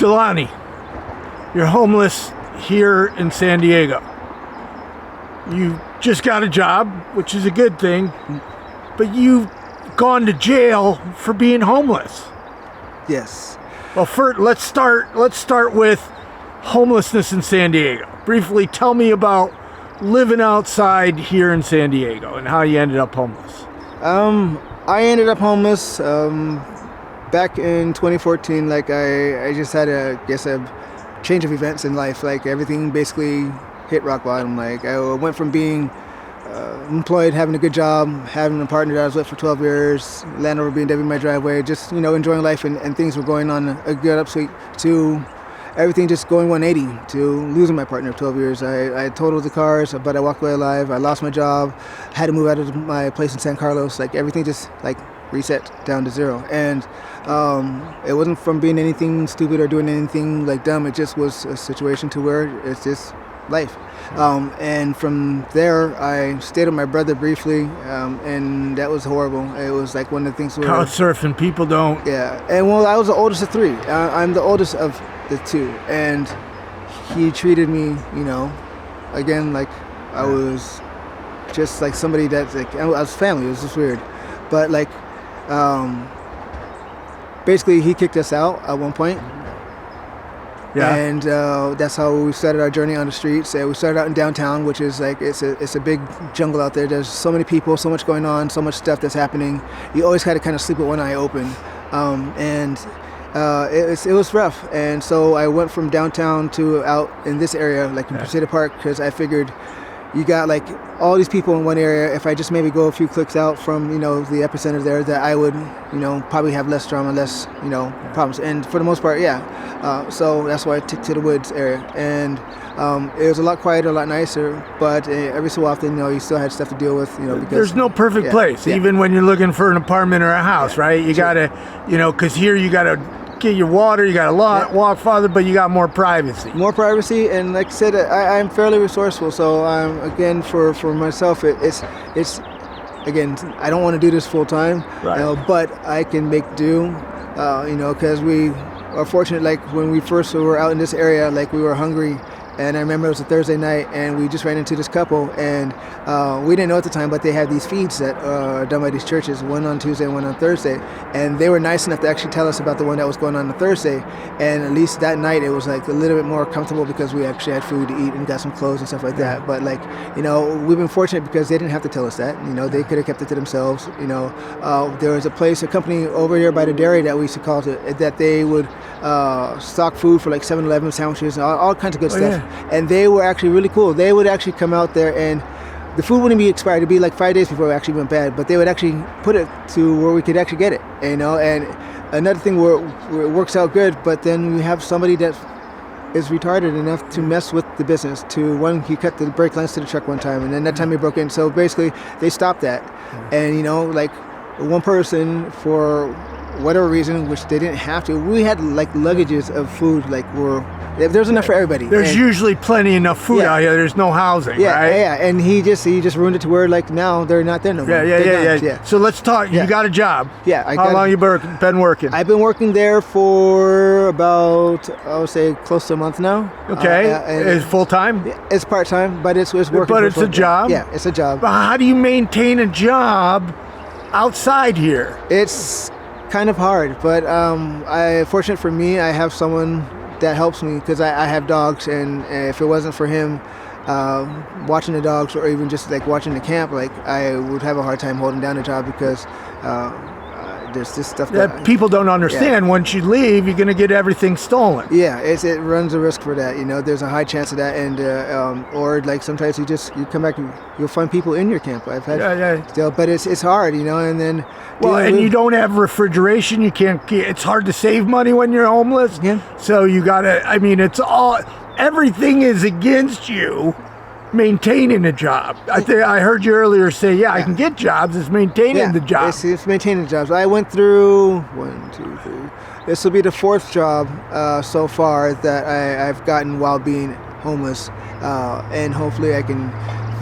Dullanni, you're homeless here in San Diego. You just got a job, which is a good thing, but you've gone to jail for being homeless. Yes. Well, first, let's start with homelessness in San Diego. Briefly, tell me about living outside here in San Diego and how you ended up homeless. I ended up homeless back in 2014. Like I just had a change of events in life. Like everything basically hit rock bottom. Like I went from being employed, having a good job, having a partner that I was with for 12 years, landlord being in my driveway, just enjoying life and things were going on a good upswing, to everything just going 180, to losing my partner of 12 years. I totaled the cars, but I walked away alive. I lost my job, had to move out of my place in San Carlos. Like everything just like reset down to zero. And it wasn't from being anything stupid or doing anything like dumb. It just was a situation to where it's just life. And from there, I stayed with my brother briefly, and that was horrible. It was like one of the things where... Couch surfing, people don't... Yeah, and well, I was the oldest of three. I'm the oldest of the two, and he treated me, again, like I was just like somebody that's like, I was family. It was just weird. But like, basically he kicked us out at one point. Yeah. And that's how we started our journey on the streets. We started out in downtown, which is like, it's a big jungle out there. There's so many people, so much going on, so much stuff that's happening. You always had to kind of sleep with one eye open. It was rough. And so I went from downtown to out in this area, like in Crusader Park, because I figured you got like all these people in one area. If I just maybe go a few clicks out from, the epicenter there, that I would, probably have less drama, less, problems. And for the most part, so that's why I took to the woods area. And it was a lot quieter, a lot nicer, but every so often, you still had stuff to deal with, because... There's no perfect place, even when you're looking for an apartment or a house, right? You gotta, because here you gotta get your water, you gotta walk farther, but you got more privacy. More privacy, and like I said, I'm fairly resourceful, so again, for myself, it's again, I don't want to do this full time, right. But I can make do, because we are fortunate. Like when we first were out in this area, like we were hungry. And I remember it was a Thursday night, and we just ran into this couple, and we didn't know at the time, but they had these feeds that are done by these churches, one on Tuesday and one on Thursday, and they were nice enough to actually tell us about the one that was going on Thursday, and at least that night it was like a little bit more comfortable because we actually had food to eat and got some clothes and stuff like that. But like, we've been fortunate because they didn't have to tell us that, they could have kept it to themselves. There was a company over here by the dairy that we used to call it, that they would stock food for like 7-Eleven sandwiches and all kinds of good stuff. Yeah. And they were actually really cool. They would actually come out there, and the food wouldn't be expired. It'd be like 5 days before it actually went bad. But they would actually put it to where we could actually get it, And another thing where it works out good, but then we have somebody that is retarded enough to mess with the business. He cut the brake lines to the truck one time, and then that time he broke in. So basically, they stopped that. And like one person, for whatever reason, which they didn't have to, we had like luggages of food, like there's enough for everybody. There's usually plenty enough food out here. There's no housing, right? Yeah, and he just ruined it to where like now they're not there no more. Yeah. So let's talk. You got a job. Yeah. How long you been working? I've been working there for about, I would say, close to a month now. Okay. Is full time? It's part time, but it's working. But it's a job. Yeah, it's a job. But how do you maintain a job outside here? It's kind of hard, but fortunate for me, I have someone that helps me, because I have dogs, and if it wasn't for him watching the dogs, or even just like watching the camp, like I would have a hard time holding down a job, because there's this stuff that people don't understand. Once you leave, you're going to get everything stolen. Yeah, it runs a risk for that. There's a high chance of that, and or like sometimes you come back and you'll find people in your camp. I've had still, but it's hard, and then you don't have refrigeration. You can't. It's hard to save money when you're homeless. Yeah. So you gotta. It's all. Everything is against you. Maintaining a job. I heard you earlier say, I can get jobs. It's maintaining the job. It's maintaining the jobs. I went through 1, 2, 3. This will be the 4th job so far that I've gotten while being homeless, and hopefully I can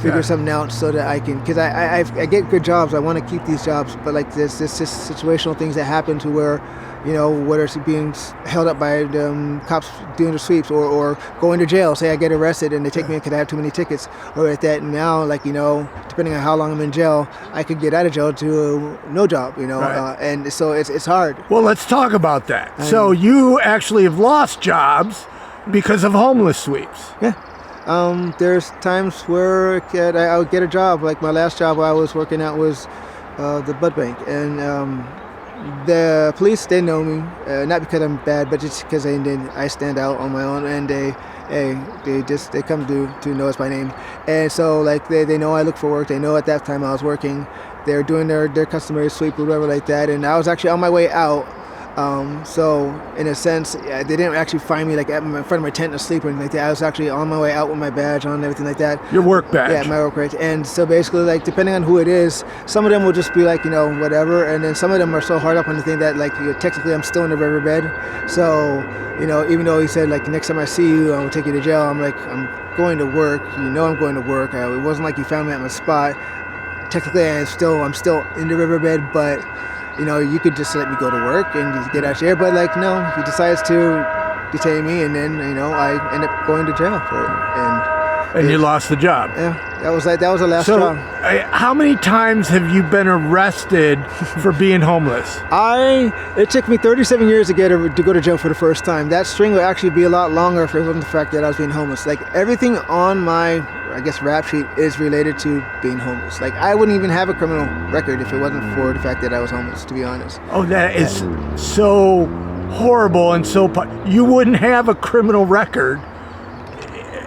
figure something out so that I can, because I get good jobs. I want to keep these jobs, but like there's just situational things that happen to where, you know, whether it's being held up by the cops doing the sweeps or going to jail. Say I get arrested and they take me because I have too many tickets or like that. And now, like, you know, depending on how long I'm in jail, I could get out of jail to no job, you know. Right. And so it's hard. Well, let's talk about that. So you actually have lost jobs because of homeless sweeps. Yeah. There's times where I would get a job. Like my last job I was working at was the blood bank, and the police, they know me, not because I'm bad, but just because I stand out on my own, and they come to know us by name, and so like they know I look for work. They know at that time I was working. They're doing their customary sweep or whatever like that, and I was actually on my way out. So in a sense, they didn't actually find me like in front of my tent asleep or anything like that. I was actually on my way out with my badge on and everything like that. Your work badge. Yeah, my work badge. And so basically, like, depending on who it is, some of them will just be like, you know, whatever, and then some of them are so hard up on the thing that, like, technically I'm still in the riverbed. So, you know, even though he said, like, next time I see you, I will take you to jail, I'm like, I'm going to work. You know I'm going to work. It wasn't like you found me at my spot. Technically, I'm still in the riverbed, but you know, you could just let me go to work and just get out here. But like, no, he decides to detain me, and then, you know, I end up going to jail for it. And you lost the job. Yeah, that was the last So, job. how many times have you been arrested for being homeless? It took me 37 years to go to jail for the first time. That string would actually be a lot longer if it wasn't the fact that I was being homeless. Like, everything on my, I guess, rap sheet is related to being homeless. Like, I wouldn't even have a criminal record if it wasn't for the fact that I was homeless, to be honest. Oh, that is so horrible and so... You wouldn't have a criminal record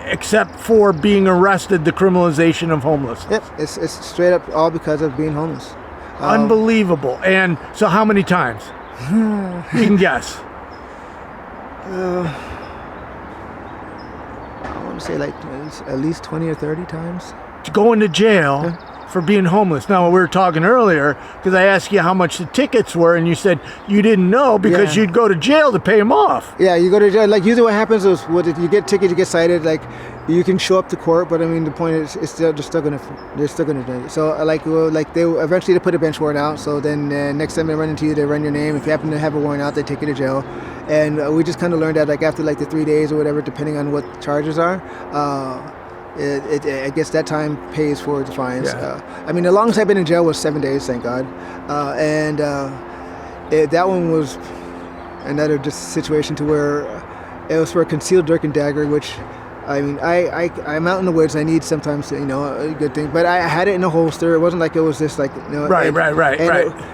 except for being arrested, the criminalization of homelessness. Yep, it's straight up all because of being homeless. Unbelievable. And so how many times? You can guess. I want to say like at least 20 or 30 times. Going to jail for being homeless. Now, we were talking earlier because I asked you how much the tickets were, and you said you didn't know because you'd go to jail to pay them off. Yeah, you go to jail. Like, usually what happens is, if you get tickets, you get cited. Like, you can show up to court, but I mean, the point is, they're still gonna do it. So eventually they put a bench warrant out. So then next time they run into you, they run your name. If you happen to have a warrant out, they take you to jail. And we just kind of learned that, like, after like the 3 days or whatever, depending on what charges are. I guess that time pays for the fines. Yeah. I mean, the longest I've been in jail was 7 days, thank God. That one was another just situation to where it was for a concealed dirk and dagger, which, I mean, I'm out in the woods. I need sometimes, you know, a good thing. But I had it in a holster. It wasn't like it was just like, you know. Right.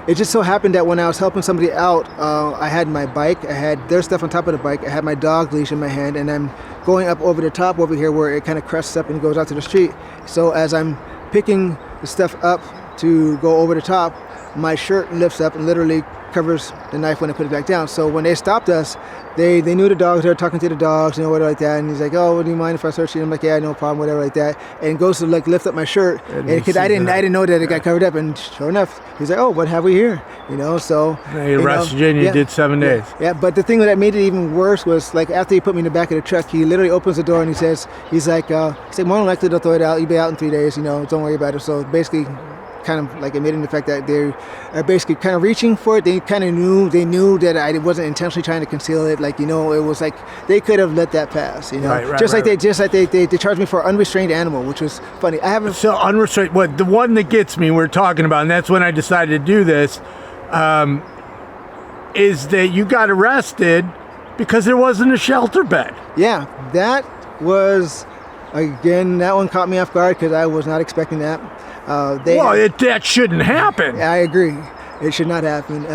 It just so happened that when I was helping somebody out, I had my bike. I had their stuff on top of the bike. I had my dog leash in my hand, and I'm going up over the top over here where it kind of crests up and goes out to the street. So as I'm picking the stuff up to go over the top, my shirt lifts up and literally covers the knife when I put it back down. So when they stopped us, they knew the dogs. They were talking to the dogs, you know, whatever like that. And he's like, "Oh, do you mind if I search you?" I'm like, "Yeah, no problem," whatever like that. And goes to like lift up my shirt, and because I didn't know that it got covered up. And sure enough, he's like, "Oh, what have we here?" You know, so they arrested you, and you did 7 days. Yeah, but the thing that made it even worse was, like, after he put me in the back of the truck, he literally opens the door and he's like, more than likely they'll throw it out. You'll be out in 3 days. You know, don't worry about it. So basically, kind of like admitting the fact that they are basically kind of reaching for it. They kind of knew that I wasn't intentionally trying to conceal it. Like, you know, it was like they could have let that pass. You know, they charged me for unrestrained animal, which was funny. I haven't. So unrestrained. What the one that gets me, we're talking about, and that's when I decided to do this, is that you got arrested because there wasn't a shelter bed. Yeah, that was, again, that one caught me off guard because I was not expecting that. That shouldn't happen. I agree. It should not happen.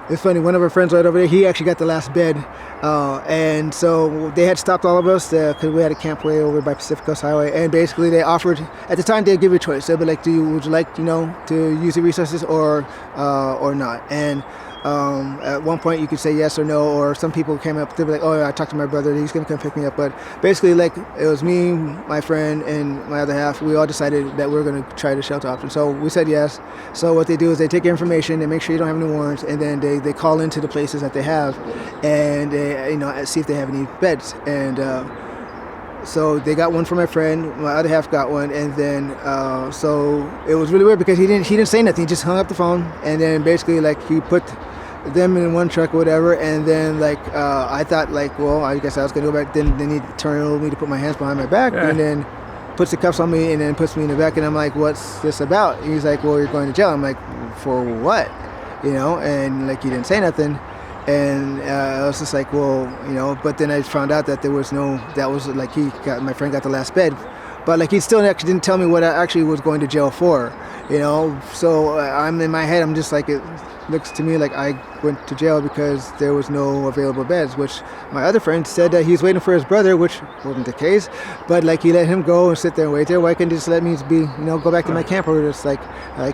It's funny, one of our friends right over there, he actually got the last bed. And so they had stopped all of us because we had a camp way over by Pacific Coast Highway. And basically they offered, at the time they'd give you a choice. They'd be like, would you like, you know, to use the resources or not? And at one point you could say yes or no, or some people came up, they'd be like, "Oh, I talked to my brother, he's gonna come pick me up." But basically, like, it was me, my friend, and my other half. We all decided that we were gonna try the shelter option, so we said yes. So what they do is they take your information, they make sure you don't have any warrants, and then they call into the places that they have, and they, you know, see if they have any beds. And So they got one for my friend, my other half got one, and then so it was really weird because he didn't say nothing. He just hung up the phone, and then basically like he put them in one truck or whatever, and then like I thought like, well, I guess I was gonna go back. Then he turned me to put my hands behind my back, and then puts the cuffs on me, and then puts me in the back, and I'm like, what's this about? And he's like, well, you're going to jail. I'm like, for what? You know, and like he didn't say nothing. And I was just like, well, you know, but then I found out that there was that was like my friend got the last bed. But like he still actually didn't tell me what I actually was going to jail for, you know. So I'm in my head, I'm just like, it looks to me like I went to jail because there was no available beds, which my other friend said that he's waiting for his brother, which wasn't the case. But like he let him go and sit there and wait there. Why couldn't he just let me go back to my camp? Or just like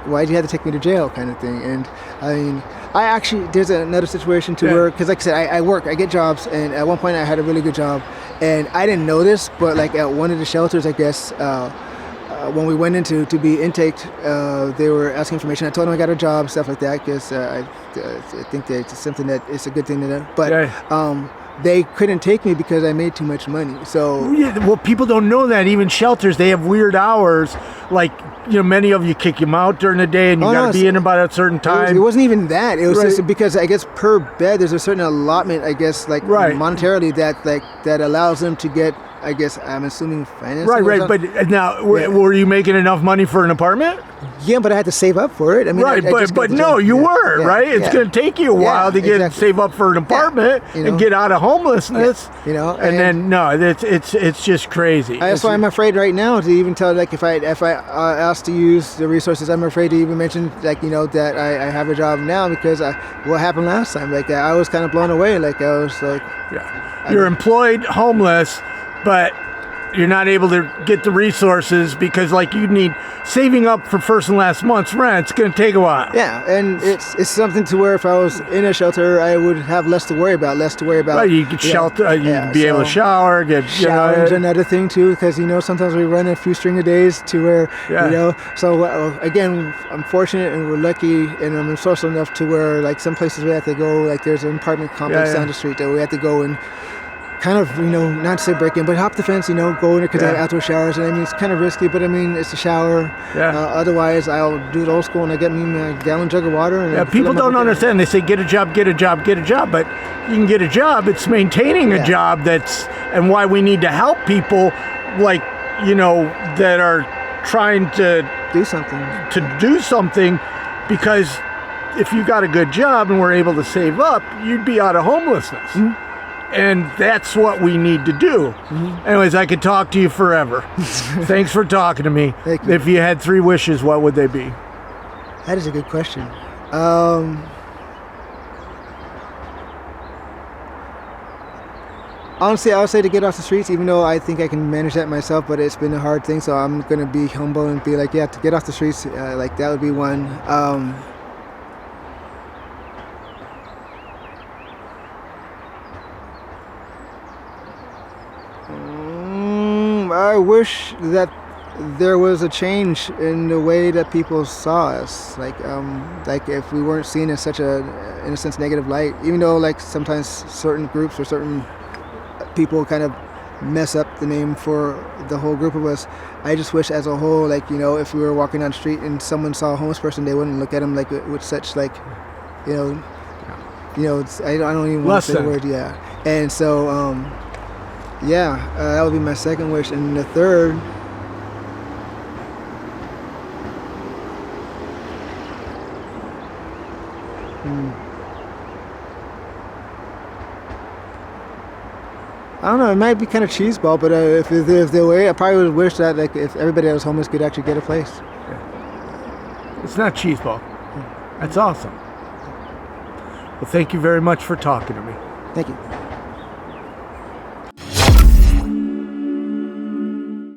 why'd you have to take me to jail kind of thing? And I mean, there's another situation to where, because like I said, I work, I get jobs, and at one point I had a really good job, and I didn't know this, but like at one of the shelters, I guess, when we went in to be intaked, they were asking information. I told them I got a job, stuff like that, because I think that it's something that it's a good thing to know. But they couldn't take me because I made too much money. So well, people don't know that. Even shelters, they have weird hours. Like, you know, many of you kick them out during the day, and you got to be in about a certain time. It wasn't even that. It was just because I guess per bed there's a certain allotment, I guess, like monetarily that allows them to get, I guess, I'm assuming financing. Right. But now, were you making enough money for an apartment? Yeah, but I had to save up for it. I mean, but no, you were right. It's going to take you a while to save up for an apartment and get out of homelessness. You know, and then it's just crazy. That's why I'm afraid right now to even tell, like, if I asked to use the resources, I'm afraid to even mention, like, you know, that I have a job now because what happened last time, like I was kind of blown away. Like I was like, you're employed, homeless, but you're not able to get the resources because, like, you need saving up for first and last month's rent. It's going to take a while. Yeah, and it's something to where if I was in a shelter, I would have less to worry about. Right, you could shelter, you'd be able to shower, shower's another thing too, because you know sometimes we run a few string of days to where you know. So again, I'm fortunate and we're lucky, and I'm resourceful enough to where like some places we have to go. Like there's an apartment complex down the street that we have to go and kind of, you know, not to say break in, but hop the fence, you know, go in there because I have outdoor showers. And I mean, it's kind of risky, but I mean, it's a shower. Otherwise, I'll do it old school and I get me my gallon jug of water. And people don't understand. They say, get a job. But you can get a job. It's maintaining a job and why we need to help people, like, you know, that are trying to do something, because if you got a good job and were able to save up, you'd be out of homelessness. Mm-hmm. And that's what we need to do. Mm-hmm. Anyways, I could talk to you forever. Thanks for talking to me. Thank you. If you had 3 wishes, what would they be? That is a good question. Honestly, I would say to get off the streets, even though I think I can manage that myself, but it's been a hard thing, so I'm going to be humble and be like, yeah, to get off the streets, like that would be one. I wish that there was a change in the way that people saw us, like if we weren't seen in such a, in a sense, negative light, even though like sometimes certain groups or certain people kind of mess up the name for the whole group of us. I just wish as a whole, like, you know, if we were walking down the street and someone saw a homeless person, they wouldn't look at him like with such like, you know, it's, I don't even want to say the word, and so that would be my second wish. And the third, I don't know, it might be kind of cheeseball, but if the way, I probably would wish that, like, if everybody that was homeless could actually get a place. It's not cheeseball. That's awesome. Well, thank you very much for talking to me. Thank you.